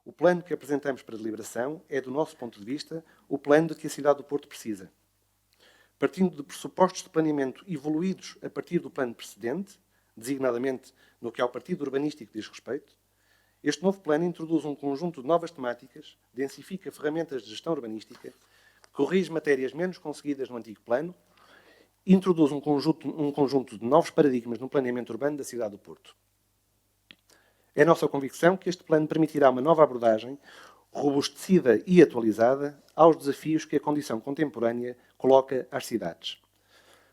O plano que apresentamos para deliberação é, do nosso ponto de vista, o plano de que a cidade do Porto precisa. Partindo de pressupostos de planeamento evoluídos a partir do plano precedente, designadamente no que ao partido urbanístico diz respeito, este novo plano introduz um conjunto de novas temáticas, densifica ferramentas de gestão urbanística, corrige matérias menos conseguidas no antigo plano, introduz um conjunto de novos paradigmas no planeamento urbano da cidade do Porto. É nossa convicção que este plano permitirá uma nova abordagem, robustecida e atualizada, aos desafios que a condição contemporânea coloca às cidades.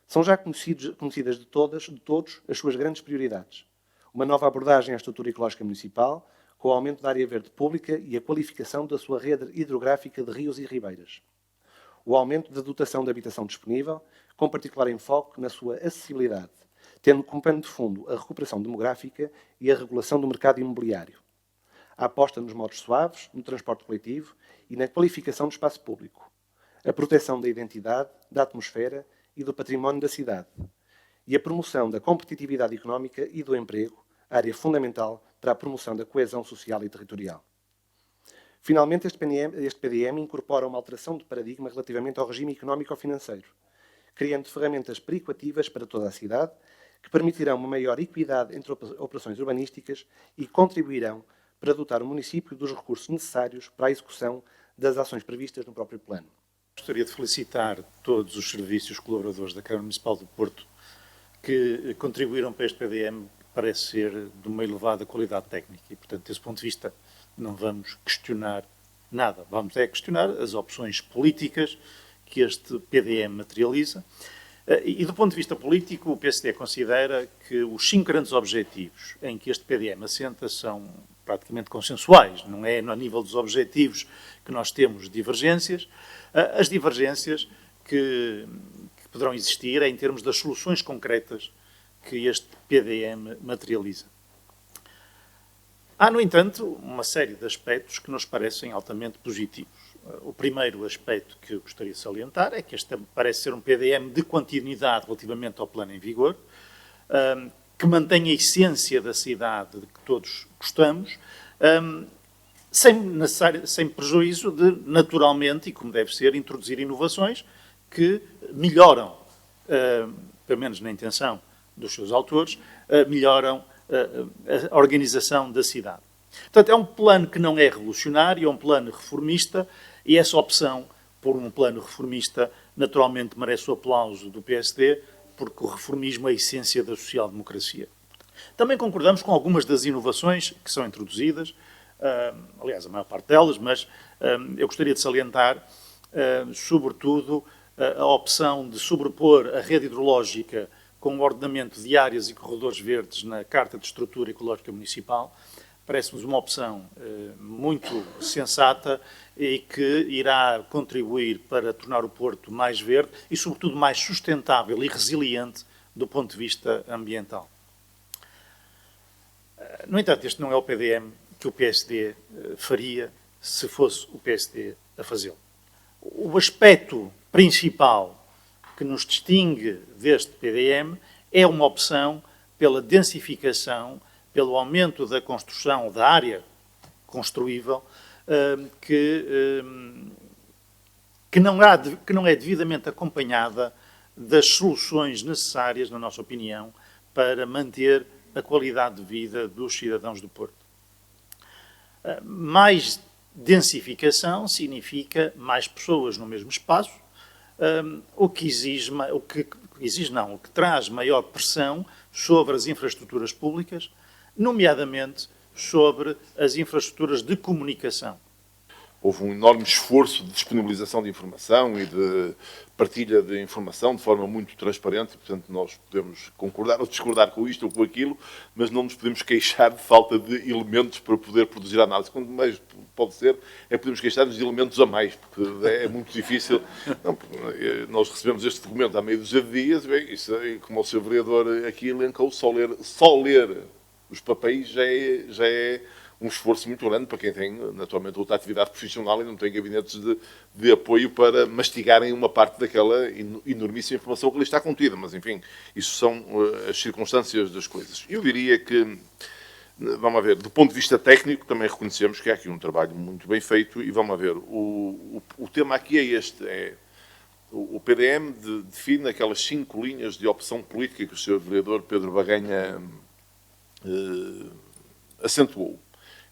São já conhecidas de todos as suas grandes prioridades. Uma nova abordagem à estrutura ecológica municipal, com o aumento da área verde pública e a qualificação da sua rede hidrográfica de rios e ribeiras. O aumento da dotação de habitação disponível, com particular enfoque na sua acessibilidade, tendo como pano de fundo a recuperação demográfica e a regulação do mercado imobiliário. A aposta nos modos suaves, no transporte coletivo e na qualificação do espaço público. A proteção da identidade, da atmosfera e do património da cidade. E a promoção da competitividade económica e do emprego, área fundamental para a promoção da coesão social e territorial. Finalmente, este PDM incorpora uma alteração de paradigma relativamente ao regime económico-financeiro, criando ferramentas periquativas para toda a cidade, que permitirão uma maior equidade entre operações urbanísticas e contribuirão para dotar o município dos recursos necessários para a execução das ações previstas no próprio plano. Gostaria de felicitar todos os serviços colaboradores da Câmara Municipal do Porto que contribuíram para este PDM, que parece ser de uma elevada qualidade técnica e, portanto, desse ponto de vista, não vamos questionar nada. Vamos questionar as opções políticas que este PDM materializa. E, do ponto de vista político, o PSD considera que os 5 grandes objetivos em que este PDM assenta são praticamente consensuais. Não é no nível dos objetivos que nós temos divergências. As divergências que poderão existir é em termos das soluções concretas que este PDM materializa. Há, no entanto, uma série de aspectos que nos parecem altamente positivos. O primeiro aspecto que eu gostaria de salientar é que este parece ser um PDM de continuidade relativamente ao plano em vigor, que mantém a essência da cidade de que todos gostamos, sem prejuízo de, naturalmente, e como deve ser, introduzir inovações que melhoram, pelo menos na intenção dos seus autores, melhoram a organização da cidade. Portanto, é um plano que não é revolucionário, é um plano reformista, e essa opção por um plano reformista naturalmente merece o aplauso do PSD, porque o reformismo é a essência da social-democracia. Também concordamos com algumas das inovações que são introduzidas, aliás, a maior parte delas, mas eu gostaria de salientar, sobretudo, a opção de sobrepor a rede hidrológica com o ordenamento de áreas e corredores verdes na Carta de Estrutura Ecológica Municipal. Parece-nos uma opção muito sensata e que irá contribuir para tornar o Porto mais verde e, sobretudo, mais sustentável e resiliente do ponto de vista ambiental. No entanto, este não é o PDM que o PSD faria se fosse o PSD a fazê-lo. O aspecto principal que nos distingue deste PDM é uma opção pela densificação, pelo aumento da construção da área construível, que não é devidamente acompanhada das soluções necessárias, na nossa opinião, para manter a qualidade de vida dos cidadãos do Porto. Mais densificação significa mais pessoas no mesmo espaço, o que traz maior pressão sobre as infraestruturas públicas, nomeadamente sobre as infraestruturas de comunicação. Houve um enorme esforço de disponibilização de informação e de partilha de informação de forma muito transparente, e, portanto, nós podemos concordar ou discordar com isto ou com aquilo, mas não nos podemos queixar de falta de elementos para poder produzir a análise. Quanto mais pode ser, podemos queixar-nos de elementos a mais, porque é muito difícil. Não, nós recebemos este documento há meio dúzia de dias, bem, isso, como o Sr. Vereador aqui elencou, só ler os papéis já é um esforço muito grande para quem tem, naturalmente, outra atividade profissional e não tem gabinetes de apoio para mastigarem uma parte daquela enormíssima informação que ali está contida. Mas, enfim, isso são as circunstâncias das coisas. Eu diria que Vamos ver, do ponto de vista técnico, também reconhecemos que há aqui um trabalho muito bem feito e vamos ver, o tema aqui é este, o PDM define aquelas 5 linhas de opção política que o Sr. Vereador Pedro Baganha acentuou.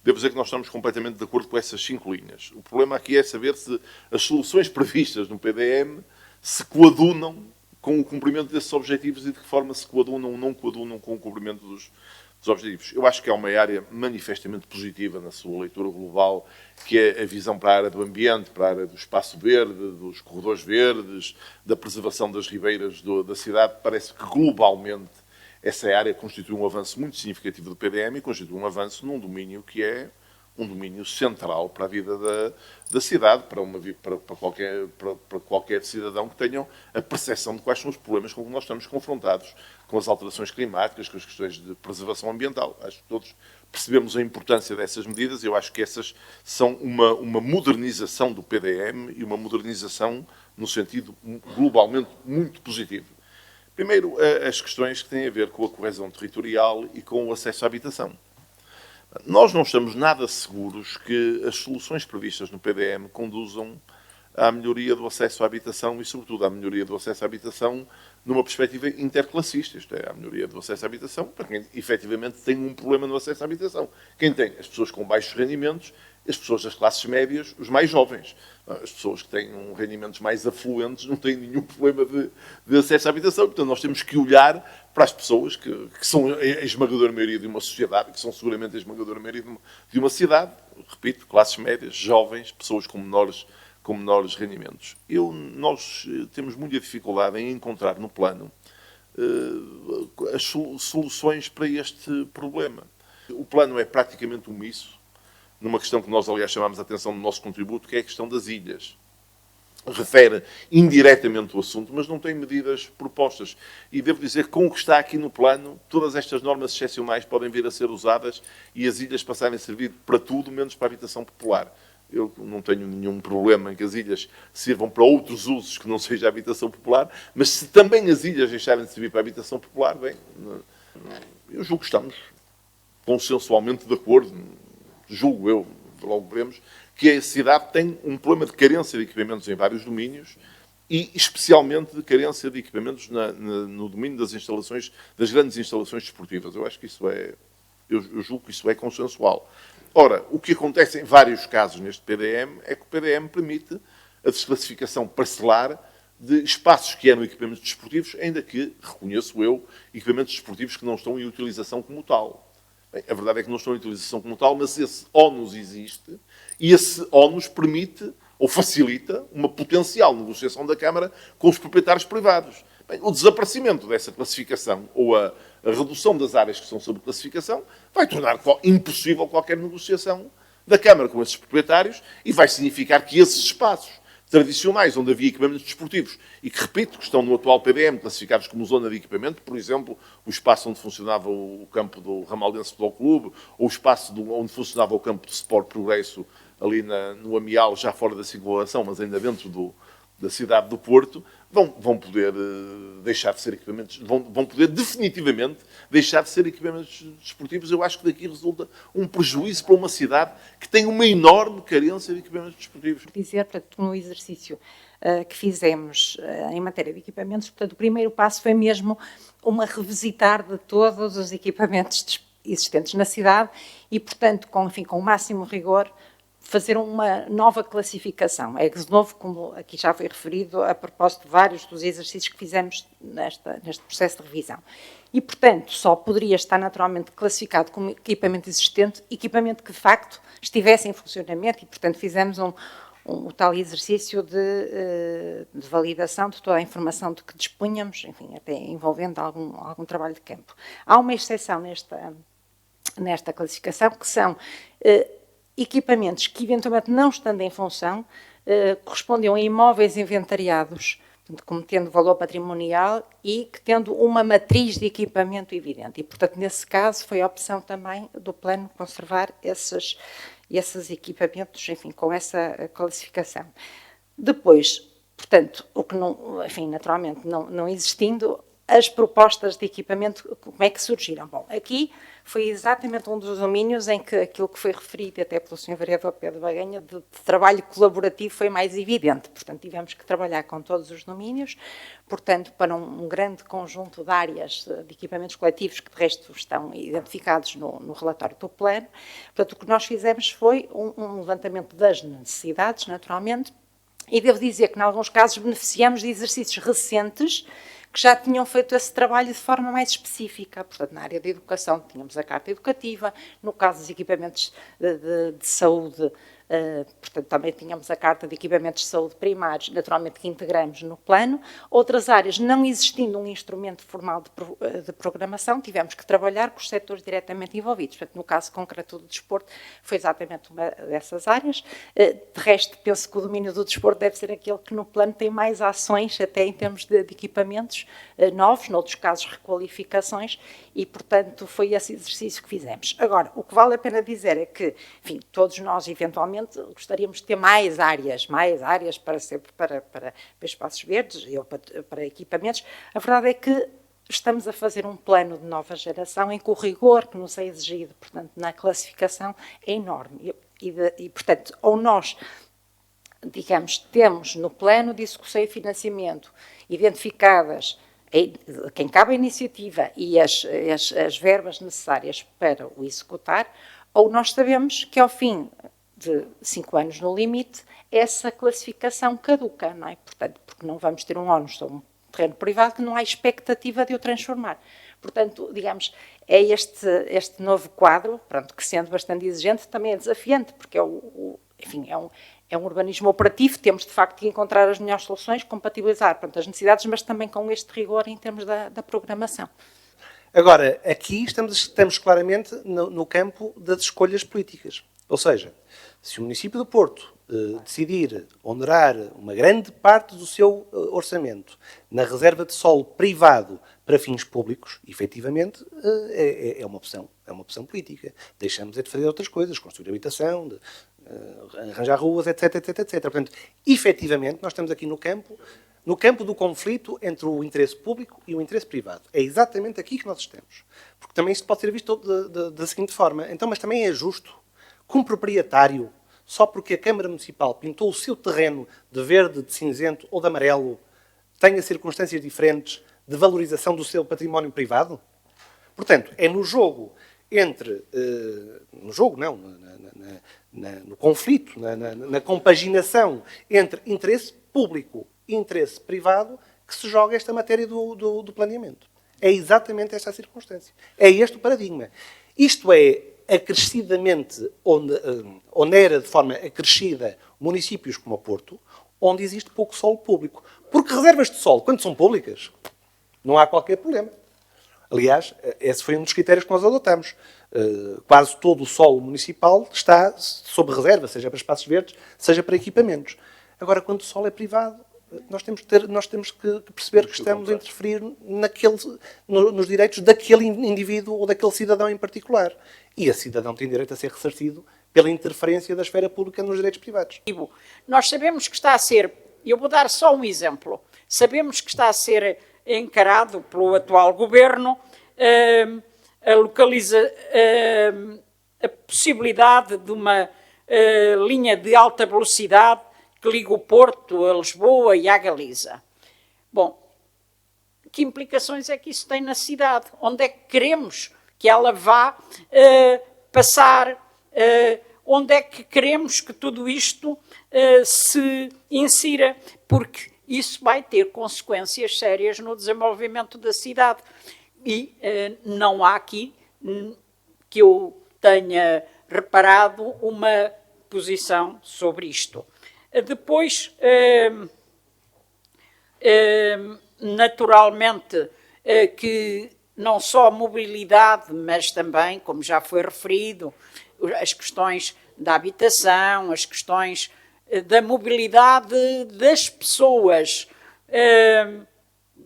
Devo dizer que nós estamos completamente de acordo com essas 5 linhas. O problema aqui é saber se as soluções previstas no PDM se coadunam com o cumprimento desses objetivos e de que forma se coadunam ou não coadunam com o cumprimento dos objetivos. Eu acho que há uma área manifestamente positiva na sua leitura global, que é a visão para a área do ambiente, para a área do espaço verde, dos corredores verdes, da preservação das ribeiras da cidade. Parece que globalmente essa área constitui um avanço muito significativo do PDM e constitui um avanço num domínio que é um domínio central para a vida da cidade, para qualquer cidadão que tenha a percepção de quais são os problemas com que nós estamos confrontados com as alterações climáticas, com as questões de preservação ambiental. Acho que todos percebemos a importância dessas medidas e eu acho que essas são uma modernização do PDM e uma modernização no sentido globalmente muito positivo. Primeiro, as questões que têm a ver com a coesão territorial e com o acesso à habitação. Nós não estamos nada seguros que as soluções previstas no PDM conduzam à melhoria do acesso à habitação e, sobretudo, à melhoria do acesso à habitação numa perspectiva interclassista. Isto é, a melhoria do acesso à habitação para quem efetivamente tem um problema no acesso à habitação. Quem tem? As pessoas com baixos rendimentos, as pessoas das classes médias, os mais jovens. As pessoas que têm rendimentos mais afluentes não têm nenhum problema de acesso à habitação. Portanto, nós temos que olhar para as pessoas que são a esmagadora maioria de uma sociedade, que são seguramente a esmagadora maioria de uma cidade. Repito, classes médias, jovens, pessoas com menores rendimentos. Nós temos muita dificuldade em encontrar no plano as soluções para este problema. O plano é praticamente omisso numa questão que nós, aliás, chamamos a atenção no nosso contributo, que é a questão das ilhas. Refere indiretamente o assunto, mas não tem medidas propostas. E devo dizer que, com o que está aqui no plano, todas estas normas excepcionais podem vir a ser usadas e as ilhas passarem a servir para tudo, menos para a habitação popular. Eu não tenho nenhum problema em que as ilhas sirvam para outros usos que não seja a habitação popular, mas se também as ilhas deixarem de servir para a habitação popular, bem, eu julgo que estamos consensualmente de acordo, julgo eu, logo veremos, que a cidade tem um problema de carência de equipamentos em vários domínios e especialmente de carência de equipamentos no domínio das instalações, das grandes instalações desportivas. Eu acho que isso eu julgo que isso é consensual. Ora, o que acontece em vários casos neste PDM é que o PDM permite a desclassificação parcelar de espaços que eram equipamentos desportivos, ainda que, reconheço eu, equipamentos desportivos que não estão em utilização como tal. Bem, a verdade é que não estão em utilização como tal, mas esse ónus existe e esse ónus permite ou facilita uma potencial negociação da Câmara com os proprietários privados. Bem, o desaparecimento dessa classificação ou a redução das áreas que são sob classificação vai tornar impossível qualquer negociação da Câmara com esses proprietários e vai significar que esses espaços tradicionais, onde havia equipamentos desportivos, e que, repito, que estão no atual PDM classificados como zona de equipamento, por exemplo, o espaço onde funcionava o campo do Ramaldense Futebol Clube, ou o espaço onde funcionava o campo do Sport Progresso, ali no Amial, já fora da circulação, mas ainda dentro da cidade do Porto, vão poder deixar de ser equipamentos, vão poder definitivamente deixar de ser equipamentos desportivos. Eu acho que daqui resulta um prejuízo para uma cidade que tem uma enorme carência de equipamentos desportivos. Dizer, portanto, no exercício que fizemos em matéria de equipamentos, portanto, o primeiro passo foi mesmo uma revisitar de todos os equipamentos existentes na cidade e, portanto, com o máximo rigor, fazer uma nova classificação. É de novo, como aqui já foi referido, a propósito de vários dos exercícios que fizemos neste processo de revisão. E, portanto, só poderia estar naturalmente classificado como equipamento existente, equipamento que, de facto, estivesse em funcionamento e, portanto, fizemos o tal exercício de validação de toda a informação de que dispunhamos, enfim, até envolvendo algum trabalho de campo. Há uma exceção nesta classificação, que são equipamentos que, eventualmente, não estando em função, correspondiam a imóveis inventariados, como tendo valor patrimonial e que tendo uma matriz de equipamento evidente. E, portanto, nesse caso, foi a opção também do plano conservar esses equipamentos, enfim, com essa classificação. Depois, portanto, o que não, enfim, naturalmente, não existindo, as propostas de equipamento, como é que surgiram? Bom, aqui foi exatamente um dos domínios em que aquilo que foi referido até pelo Sr. Vereador Pedro Baganha de trabalho colaborativo foi mais evidente. Portanto, tivemos que trabalhar com todos os domínios, portanto, para um grande conjunto de áreas de equipamentos coletivos que, de resto, estão identificados no relatório do plano. Portanto, o que nós fizemos foi um levantamento das necessidades, naturalmente, e devo dizer que, em alguns casos, beneficiamos de exercícios recentes que já tinham feito esse trabalho de forma mais específica. Portanto, na área da educação tínhamos a Carta Educativa, no caso dos equipamentos de saúde, portanto, também tínhamos a Carta de Equipamentos de Saúde Primários, naturalmente que integramos no plano. Outras áreas, não existindo um instrumento formal de programação, tivemos que trabalhar com os setores diretamente envolvidos. Portanto, no caso concreto do desporto, foi exatamente uma dessas áreas. De resto, penso que o domínio do desporto deve ser aquele que no plano tem mais ações, até em termos de equipamentos novos, noutros casos requalificações, e, portanto, foi esse exercício que fizemos. Agora, o que vale a pena dizer é que, enfim, todos nós, eventualmente, gostaríamos de ter mais áreas para espaços verdes ou para equipamentos. A verdade é que estamos a fazer um plano de nova geração em que o rigor que nos é exigido, portanto, na classificação é enorme. E portanto, ou nós, digamos, temos no plano de execução e financiamento identificadas quem cabe a iniciativa e as verbas necessárias para o executar, ou nós sabemos que ao fim de 5 anos no limite, essa classificação caduca, não é? Portanto, porque não vamos ter um ónus sobre um terreno privado que não há expectativa de o transformar. Portanto, digamos, é este novo quadro, pronto, que sendo bastante exigente, também é desafiante, porque é um urbanismo operativo, temos de facto de encontrar as melhores soluções, compatibilizar, pronto, as necessidades, mas também com este rigor em termos da programação. Agora, aqui estamos claramente no campo das escolhas políticas. Ou seja, se o município do Porto decidir onerar uma grande parte do seu orçamento na reserva de solo privado para fins públicos, efetivamente, é uma opção política. Deixamos de fazer outras coisas, construir habitação, de arranjar ruas, etc, etc, etc. Portanto, efetivamente, nós estamos aqui no campo do conflito entre o interesse público e o interesse privado. É exatamente aqui que nós estamos. Porque também isto pode ser visto da seguinte forma. Então, mas também é justo que um proprietário, só porque a Câmara Municipal pintou o seu terreno de verde, de cinzento ou de amarelo, tenha circunstâncias diferentes de valorização do seu património privado? Portanto, é no jogo entre... no conflito, na compaginação entre interesse público e interesse privado que se joga esta matéria do planeamento. É exatamente esta a circunstância. É este o paradigma. Isto é acrescidamente onera de forma acrescida municípios como o Porto, onde existe pouco solo público. Porque reservas de solo, quando são públicas, não há qualquer problema. Aliás, esse foi um dos critérios que nós adotamos. Quase todo o solo municipal está sob reserva, seja para espaços verdes, seja para equipamentos. Agora, quando o solo é privado, nós temos que perceber que estamos a interferir nos direitos daquele indivíduo ou daquele cidadão em particular. E esse cidadão tem direito a ser ressarcido pela interferência da esfera pública nos direitos privados. Nós sabemos que está a ser, eu vou dar só um exemplo, sabemos que está a ser encarado pelo atual governo a possibilidade de uma linha de alta velocidade que liga o Porto a Lisboa e à Galiza. Bom, que implicações é que isso tem na cidade? Onde é que queremos que ela vá passar? Onde é que queremos que tudo isto se insira? Porque isso vai ter consequências sérias no desenvolvimento da cidade. E não há aqui, que eu tenha reparado, uma posição sobre isto. Depois, naturalmente, que não só a mobilidade, mas também, como já foi referido, as questões da habitação, as questões da mobilidade das pessoas,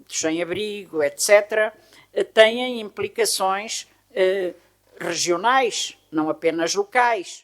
sem-abrigo, etc., têm implicações regionais, não apenas locais.